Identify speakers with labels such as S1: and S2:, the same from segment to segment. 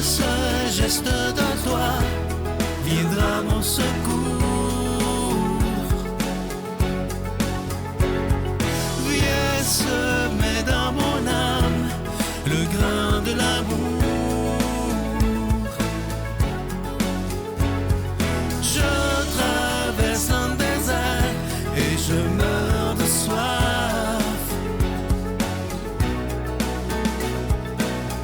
S1: ce geste de toi viendra mon secours. Viens semer dans mon âme le grain de l'amour. Je traverse un désert et je meurs de soif.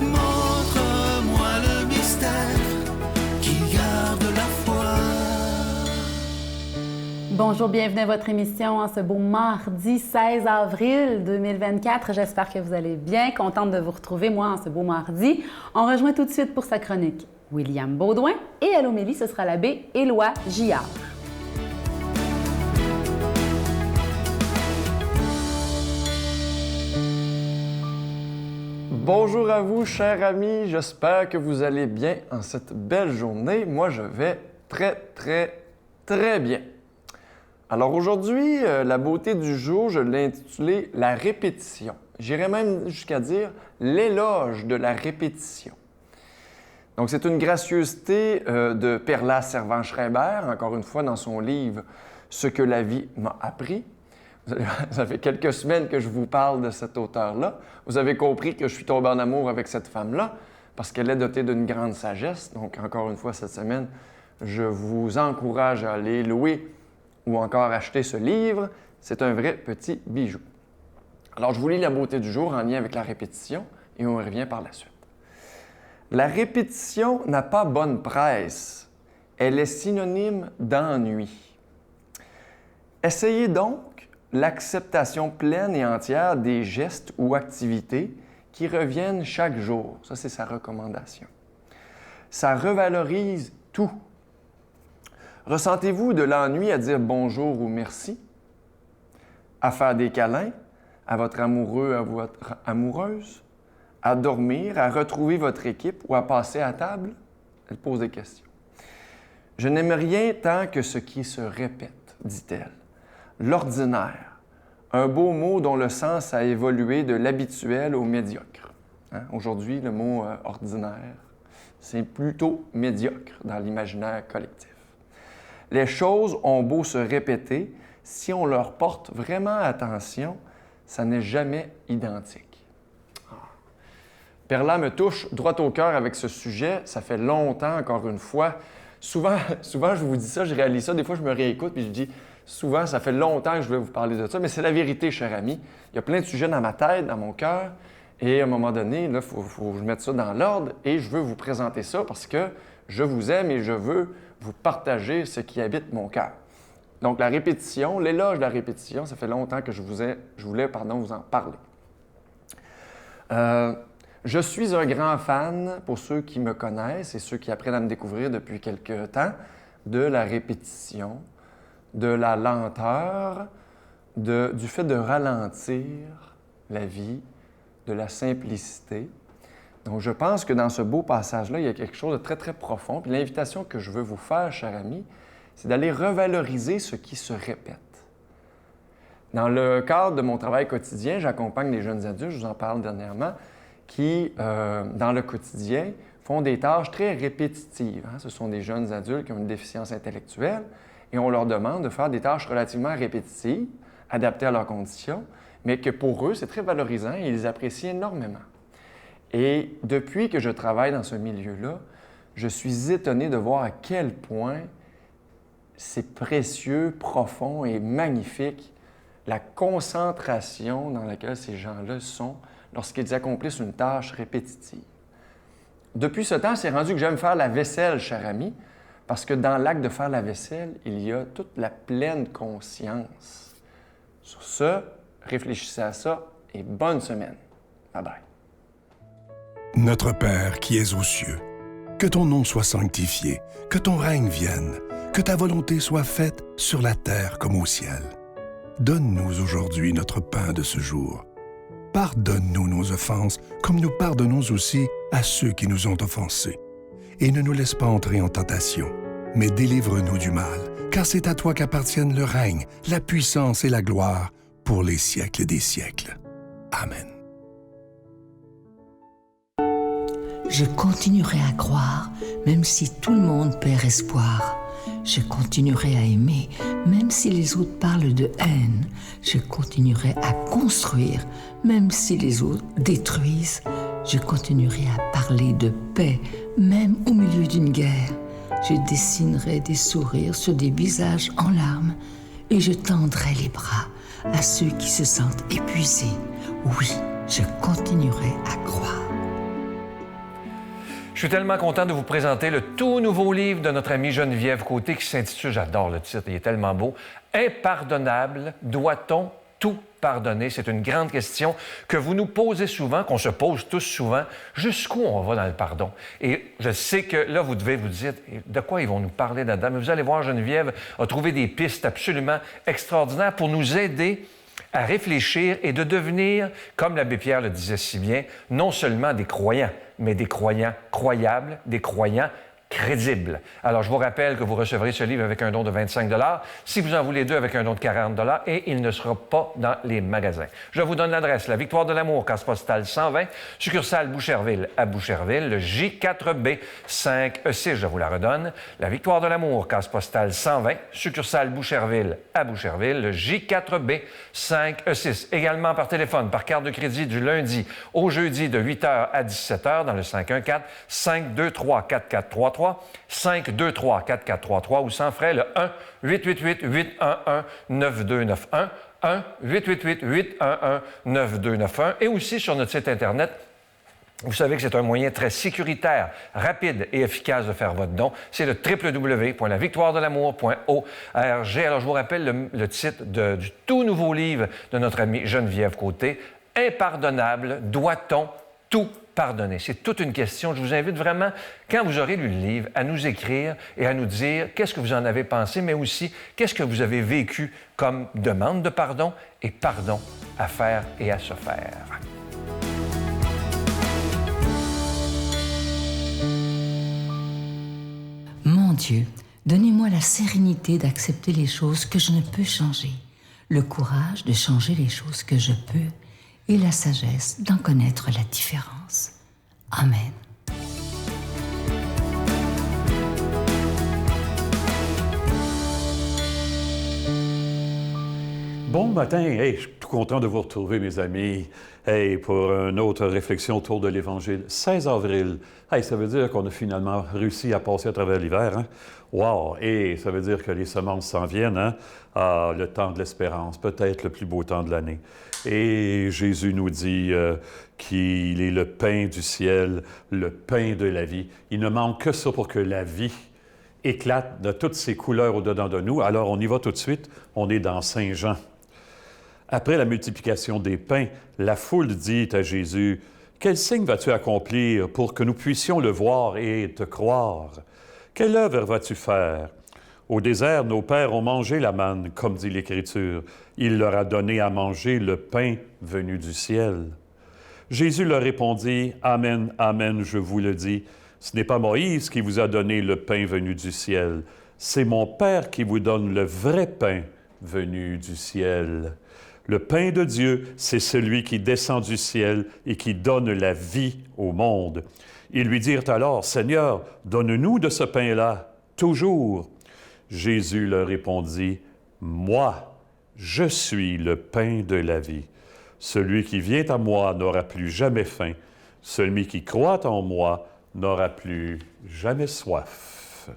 S1: Montre-moi le mystère qui garde la foi.
S2: Bonjour, bienvenue à votre émission en ce beau mardi 16 avril 2024. J'espère que vous allez bien. Contente de vous retrouver, moi, en ce beau mardi. On rejoint tout de suite pour sa chronique William Baudouin et à l'homélie, ce sera l'abbé Éloi Gillard.
S3: Bonjour à vous, chers amis. J'espère que vous allez bien en cette belle journée. Moi, je vais très bien. Alors aujourd'hui, la beauté du jour, je l'ai intitulée « La répétition ». J'irais même jusqu'à dire « l'éloge de la répétition ». Donc, c'est une gracieuseté de Perla Servan-Schreiber, encore une fois dans son livre « Ce que la vie m'a appris ». Ça fait quelques semaines que je vous parle de cet auteur-là. Vous avez compris que je suis tombé en amour avec cette femme-là parce qu'elle est dotée d'une grande sagesse. Donc, encore une fois, cette semaine, je vous encourage à aller louer ou encore acheter ce livre. C'est un vrai petit bijou. Alors, je vous lis la beauté du jour en lien avec la répétition et on revient par la suite. La répétition n'a pas bonne presse. Elle est synonyme d'ennui. Essayez donc l'acceptation pleine et entière des gestes ou activités qui reviennent chaque jour. Ça, c'est sa recommandation. Ça revalorise tout. Ressentez-vous de l'ennui à dire bonjour ou merci, à faire des câlins à votre amoureux, à votre amoureuse, à dormir, à retrouver votre équipe ou à passer à table? Elle pose des questions. Je n'aime rien tant que ce qui se répète, dit-elle. L'ordinaire, un beau mot dont le sens a évolué de l'habituel au médiocre. Aujourd'hui, le mot ordinaire, c'est plutôt médiocre dans l'imaginaire collectif. Les choses ont beau se répéter, si on leur porte vraiment attention, ça n'est jamais identique. Perla me touche droit au cœur avec ce sujet. Ça fait longtemps, encore une fois. Souvent, je vous dis ça, je réalise ça. Des fois, je me réécoute puis je dis, souvent, ça fait longtemps que je voulais vous parler de ça, mais c'est la vérité, cher ami. Il y a plein de sujets dans ma tête, dans mon cœur, et à un moment donné, il faut que je mette ça dans l'ordre et je veux vous présenter ça parce que je vous aime et je veux vous partager ce qui habite mon cœur. Donc, la répétition, l'éloge de la répétition, ça fait longtemps que je voulais vous en parler. Je suis un grand fan, pour ceux qui me connaissent et ceux qui apprennent à me découvrir depuis quelque temps, de la répétition, de la lenteur, du fait de ralentir la vie, de la simplicité. Donc, je pense que dans ce beau passage-là, il y a quelque chose de très profond. Puis l'invitation que je veux vous faire, cher ami, c'est d'aller revaloriser ce qui se répète. Dans le cadre de mon travail quotidien, j'accompagne des jeunes adultes, je vous en parle dernièrement, qui, dans le quotidien, font des tâches très répétitives. Ce sont des jeunes adultes qui ont une déficience intellectuelle et on leur demande de faire des tâches relativement répétitives, adaptées à leurs conditions, mais que pour eux, c'est très valorisant et ils apprécient énormément. Et depuis que je travaille dans ce milieu-là, je suis étonné de voir à quel point c'est précieux, profond et magnifique la concentration dans laquelle ces gens-là sont lorsqu'ils accomplissent une tâche répétitive. Depuis ce temps, c'est rendu que j'aime faire la vaisselle, cher ami, parce que dans l'acte de faire la vaisselle, il y a toute la pleine conscience. Sur ce, réfléchissez à ça et bonne semaine. Bye bye.
S4: Notre Père qui es aux cieux, que ton nom soit sanctifié, que ton règne vienne, que ta volonté soit faite sur la terre comme au ciel. Donne-nous aujourd'hui notre pain de ce jour. Pardonne-nous nos offenses, comme nous pardonnons aussi à ceux qui nous ont offensés. Et ne nous laisse pas entrer en tentation, mais délivre-nous du mal, car c'est à toi qu'appartiennent le règne, la puissance et la gloire pour les siècles des siècles. Amen.
S5: Je continuerai à croire, même si tout le monde perd espoir. Je continuerai à aimer, même si les autres parlent de haine. Je continuerai à construire, même si les autres détruisent. Je continuerai à parler de paix, même au milieu d'une guerre. Je dessinerai des sourires sur des visages en larmes et je tendrai les bras à ceux qui se sentent épuisés. Oui, je continuerai à croire.
S6: Je suis tellement content de vous présenter le tout nouveau livre de notre amie Geneviève Côté qui s'intitule, j'adore le titre, il est tellement beau, « Impardonnable, doit-on tout pardonner? » C'est une grande question que vous nous posez souvent, qu'on se pose tous souvent. Jusqu'où on va dans le pardon? Et je sais que là, vous devez vous dire, de quoi ils vont nous parler là-dedans? Mais vous allez voir, Geneviève a trouvé des pistes absolument extraordinaires pour nous aider à réfléchir et de devenir, comme l'abbé Pierre le disait si bien, non seulement des croyants, mais des croyants croyables, des croyants crédibles. Alors, je vous rappelle que vous recevrez ce livre avec un don de 25 $. Si vous en voulez deux, avec un don de 40 $, et il ne sera pas dans les magasins. Je vous donne l'adresse, la Victoire de l'Amour, case postale 120, succursale Boucherville à Boucherville, le J4B 5E6, je vous la redonne. La Victoire de l'Amour, case postale 120, succursale Boucherville à Boucherville, le J4B 5E6. Également par téléphone, par carte de crédit du lundi au jeudi de 8h à 17h dans le 514-523-4433. 523-4433 ou sans frais, le 1-888-811-9291, 1-888-811-9291 et aussi sur notre site Internet. Vous savez que c'est un moyen très sécuritaire, rapide et efficace de faire votre don. C'est le www.lavictoiredelamour.org. Alors, je vous rappelle le titre du tout nouveau livre de notre amie Geneviève Côté, « Impardonnable, doit-on tout pardonner? » C'est toute une question. Je vous invite vraiment, quand vous aurez lu le livre, à nous écrire et à nous dire qu'est-ce que vous en avez pensé, mais aussi qu'est-ce que vous avez vécu comme demande de pardon et pardon à faire et à se faire.
S5: Mon Dieu, donnez-moi la sérénité d'accepter les choses que je ne peux changer, le courage de changer les choses que je peux et la sagesse d'en connaître la différence. Amen.
S7: Bon matin, hey, je suis tout content de vous retrouver, mes amis, hey, pour une autre réflexion autour de l'Évangile. 16 avril, hey, ça veut dire qu'on a finalement réussi à passer à travers l'hiver, hein? Wow! Et ça veut dire que les semences s'en viennent, hein? Ah, le temps de l'espérance, peut-être le plus beau temps de l'année. Et Jésus nous dit qu'il est le pain du ciel, le pain de la vie. Il ne manque que ça pour que la vie éclate de toutes ses couleurs au-dedans de nous. Alors, on y va tout de suite. On est dans Saint Jean. Après la multiplication des pains, la foule dit à Jésus, « Quel signe vas-tu accomplir pour que nous puissions le voir et te croire? Quelle œuvre vas-tu faire? Au désert, nos pères ont mangé la manne, comme dit l'Écriture. Il leur a donné à manger le pain venu du ciel. » Jésus leur répondit, « Amen, amen, je vous le dis, ce n'est pas Moïse qui vous a donné le pain venu du ciel, c'est mon Père qui vous donne le vrai pain venu du ciel. » Le pain de Dieu, c'est celui qui descend du ciel et qui donne la vie au monde. Ils lui dirent alors, « Seigneur, donne-nous de ce pain-là, toujours. » Jésus leur répondit, « Moi, je suis le pain de la vie. Celui qui vient à moi n'aura plus jamais faim. Celui qui croit en moi n'aura plus jamais soif. »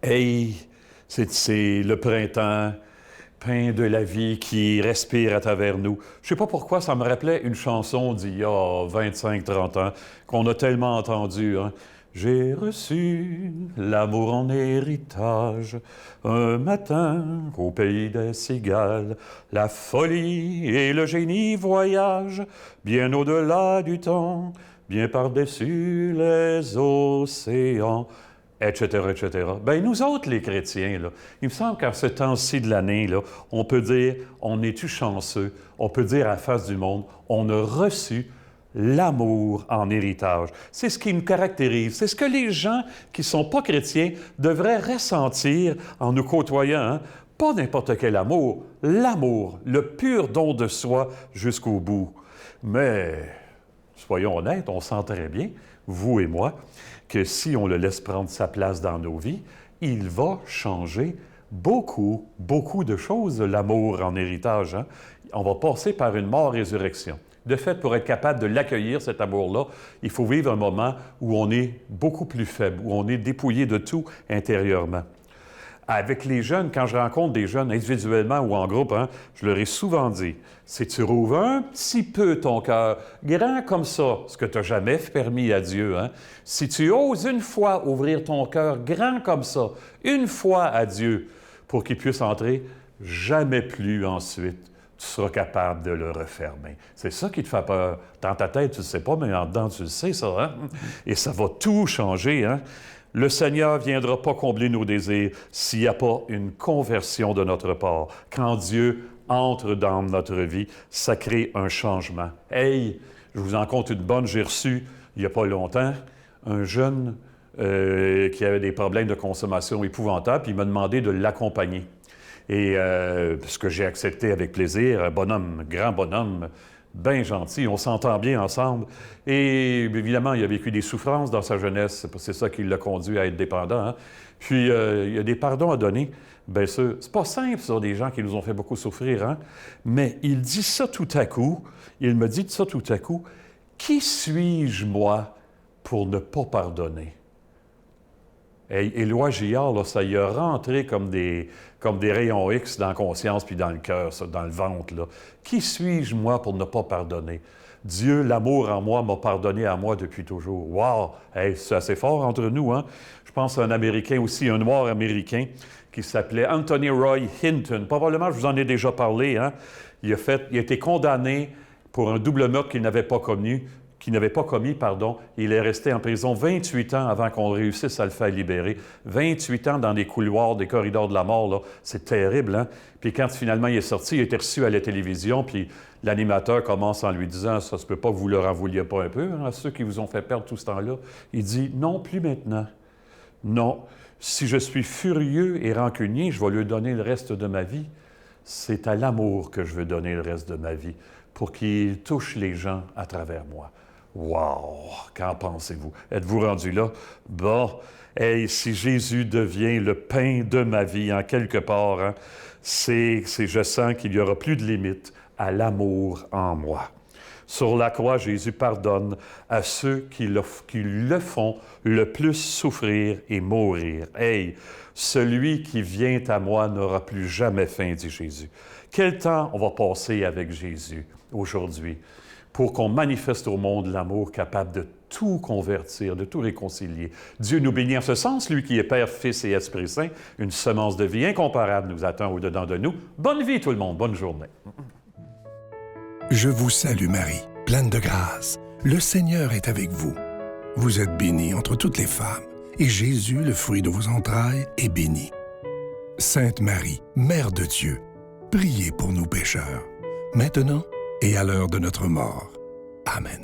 S7: Hey, c'est le printemps, pain de la vie qui respire à travers nous. Je ne sais pas pourquoi, ça me rappelait une chanson d'il y a 25-30 ans qu'on a tellement entendue. Hein? J'ai reçu l'amour en héritage, un matin au pays des cigales. La folie et le génie voyagent bien au-delà du temps, bien par-dessus les océans. Etc., etc. Bien, nous autres, les chrétiens, là, il me semble qu'en ce temps-ci de l'année, là, on peut dire, on est-tu chanceux? On peut dire à la face du monde, on a reçu l'amour en héritage. C'est ce qui nous caractérise. C'est ce que les gens qui ne sont pas chrétiens devraient ressentir en nous côtoyant. Hein? Pas n'importe quel amour, l'amour, le pur don de soi jusqu'au bout. Mais soyons honnêtes, on sent très bien, vous et moi, que si on le laisse prendre sa place dans nos vies, il va changer beaucoup, beaucoup de choses, l'amour en héritage. Hein? On va passer par une mort-résurrection. De fait, pour être capable de l'accueillir, cet amour-là, il faut vivre un moment où on est beaucoup plus faible, où on est dépouillé de tout intérieurement. Avec les jeunes, quand je rencontre des jeunes individuellement ou en groupe, hein, je leur ai souvent dit, si tu rouvres un petit peu ton cœur, grand comme ça, ce que tu n'as jamais permis à Dieu, hein, si tu oses une fois ouvrir ton cœur grand comme ça, une fois à Dieu, pour qu'il puisse entrer, jamais plus ensuite, tu seras capable de le refermer. C'est ça qui te fait peur. Dans ta tête, tu ne sais pas, mais en dedans, tu le sais, ça. Hein? Et ça va tout changer. Hein? Le Seigneur ne viendra pas combler nos désirs s'il n'y a pas une conversion de notre part. Quand Dieu entre dans notre vie, ça crée un changement. Hey, je vous en compte une bonne, j'ai reçu, il n'y a pas longtemps, un jeune qui avait des problèmes de consommation épouvantables, puis il m'a demandé de l'accompagner. Et ce que j'ai accepté avec plaisir, un bonhomme, grand bonhomme, bien gentil, on s'entend bien ensemble. Et évidemment, il a vécu des souffrances dans sa jeunesse, c'est ça qui l'a conduit à être dépendant. Hein? Puis, il y a des pardons à donner. Bien sûr, c'est pas simple, ça, des gens qui nous ont fait beaucoup souffrir, hein? Mais il dit ça tout à coup, il me dit ça tout à coup, « Qui suis-je, moi, pour ne pas pardonner? » Et Éloi Gillard, là, ça y a rentré comme des rayons X dans la conscience puis dans le cœur, ça, dans le ventre. Là. Qui suis-je, moi, pour ne pas pardonner? Dieu, l'amour en moi, m'a pardonné à moi depuis toujours. Wow! Hey, c'est assez fort entre nous, hein? Je pense à un Américain aussi, un Noir américain, qui s'appelait Anthony Roy Hinton. Probablement, je vous en ai déjà parlé, hein? Il a été condamné pour un double meurtre qu'il n'avait pas commis. Il est resté en prison 28 ans avant qu'on réussisse à le faire libérer. 28 ans dans des couloirs, des corridors de la mort, là. C'est terrible, hein? Puis quand finalement il est sorti, il a été reçu à la télévision, puis l'animateur commence en lui disant « Ça se peut pas que vous leur en vouliez pas un peu, hein, à ceux qui vous ont fait perdre tout ce temps-là. » Il dit « Non, plus maintenant. Non, si je suis furieux et rancunier, je vais lui donner le reste de ma vie. C'est à l'amour que je veux donner le reste de ma vie, pour qu'il touche les gens à travers moi. » Wow! Qu'en pensez-vous? Êtes-vous rendu là? Bon, hey, si Jésus devient le pain de ma vie, en quelque part, hein, je sens qu'il n'y aura plus de limite à l'amour en moi. Sur la croix, Jésus pardonne à ceux qui le font le plus souffrir et mourir. Hey, celui qui vient à moi n'aura plus jamais faim, dit Jésus. Quel temps on va passer avec Jésus aujourd'hui pour qu'on manifeste au monde l'amour capable de tout convertir, de tout réconcilier. Dieu nous bénit en ce sens, lui qui est Père, Fils et Esprit Saint. Une semence de vie incomparable nous attend au-dedans de nous. Bonne vie tout le monde, bonne journée.
S4: Je vous salue Marie, pleine de grâce. Le Seigneur est avec vous. Vous êtes bénie entre toutes les femmes, et Jésus, le fruit de vos entrailles, est béni. Sainte Marie, Mère de Dieu, priez pour nous pécheurs, maintenant et à l'heure de notre mort. Amen.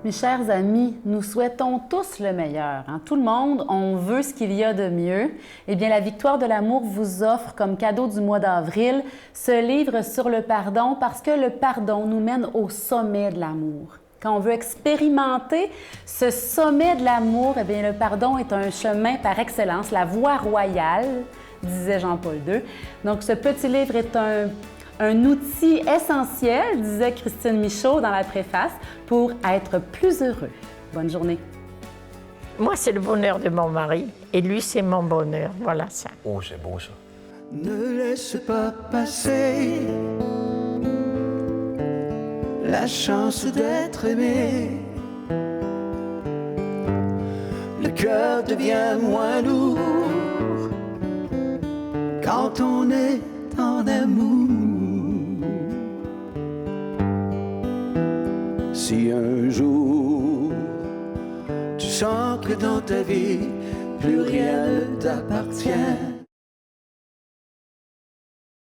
S2: Mes chers amis, nous souhaitons tous le meilleur. Hein? Tout le monde, on veut ce qu'il y a de mieux. Eh bien, la Victoire de l'amour vous offre comme cadeau du mois d'avril ce livre sur le pardon parce que le pardon nous mène au sommet de l'amour. Quand on veut expérimenter ce sommet de l'amour, eh bien, le pardon est un chemin par excellence, la voie royale, disait Jean-Paul II. Donc, ce petit livre est un outil essentiel, disait Christine Michaud dans la préface, pour être plus heureux. Bonne journée.
S8: Moi, c'est le bonheur de mon mari et lui, c'est mon bonheur. Voilà ça.
S6: Oh, c'est beau ça.
S1: Ne laisse pas passer la chance d'être aimé. Le cœur devient moins lourd quand on est en amour. Si un jour tu sens que dans ta vie plus rien ne t'appartient,